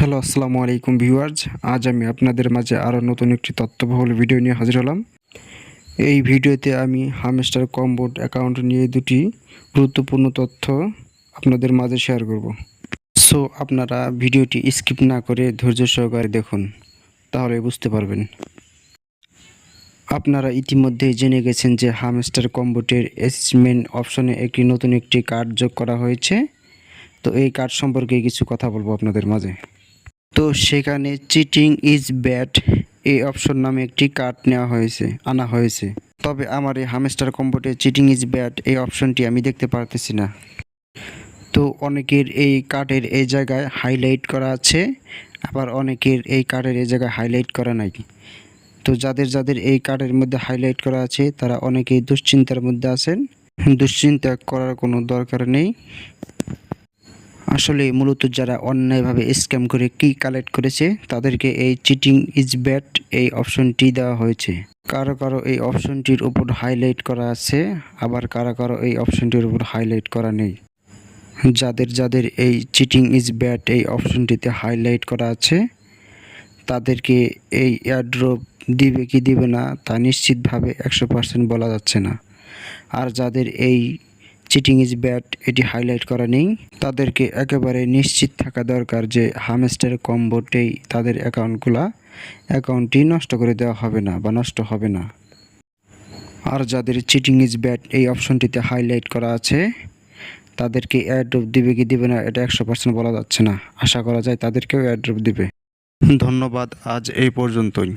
Hello, আসসালামু আলাইকুম viewers. আজ আমি আপনাদের মাঝে আরও নতুন একটি তথ্যবহুল ভিডিও নিয়ে হাজির হলাম। এই ভিডিওতে আমি হামস্টার কম্বোট অ্যাকাউন্ট নিয়ে দুটি গুরুত্বপূর্ণ তথ্য আপনাদের মাঝে শেয়ার করব। সো আপনারা ভিডিওটি স্কিপ না করে ধৈর্য সহকারে দেখুন, তাহলে বুঝতে পারবেন। আপনারা ইতিমধ্যেই জেনে গেছেন যে হামস্টার কম্বোটের অ্যাসেসমেন্ট অপশনে নতুন একটি কার্ড যোগ করা হয়েছে। তো এই কার্ড সম্পর্কে কিছু কথা বলবো আপনাদের মাঝে। তো সেখানে চিটিং ইজ ব্যাড এই অপশন নামে একটি কার্ড আনা হয়েছে। তবে আমার এই হামস্টার কম্বোটে চিটিং ইজ ব্যাড এই অপশনটি আমি দেখতে পারতেছি না। তো অনেকের এই কার্ডের এই জায়গায় হাইলাইট করা আছে, আবার অনেকের এই কার্ডের এই জায়গায় হাইলাইট করা নাই। তো যাদের এই কার্ডের মধ্যে হাইলাইট করা আছে তারা অনেকেই দুশ্চিন্তার মধ্যে আছেন। দুশ্চিন্তা করার কোনো দরকার নেই। আসলে মূলত যারা অন্যায়ভাবে স্ক্যাম করে কি কালেক্ট করেছে তাদেরকে এই চিটিং ইজ ব্যাড এই অপশনটি দেওয়া হয়েছে। কারো কারো এই অপশনটির উপর হাইলাইট করা আছে, আবার কারো কারো এই অপশনটির উপর হাইলাইট করা নেই। যাদের এই চিটিং ইজ ব্যাড এই অপশনটিতে হাইলাইট করা আছে তাদেরকে এই এয়ারড্রপ দিবে কি দিবে না তা নিশ্চিতভাবে 100% বলা যাচ্ছে না। আর যাদের এই চিটিং ইজ ব্যাড এটি হাইলাইট করা নেই তাদেরকে একেবারে নিশ্চিত থাকা দরকার যে হামস্টার কম্বোটেই তাদের অ্যাকাউন্টটি নষ্ট করে দেওয়া হবে না বা নষ্ট হবে না। আর যাদের চিটিং ইজ ব্যাড এই অপশনটিতে হাইলাইট করা আছে তাদেরকে এয়ারড্রপ দিবে কি দিবে না এটা 100% বলা যাচ্ছে না। আশা করা যায় তাদেরকেও এয়ারড্রপ দিবে। ধন্যবাদ, আজ এই পর্যন্তই।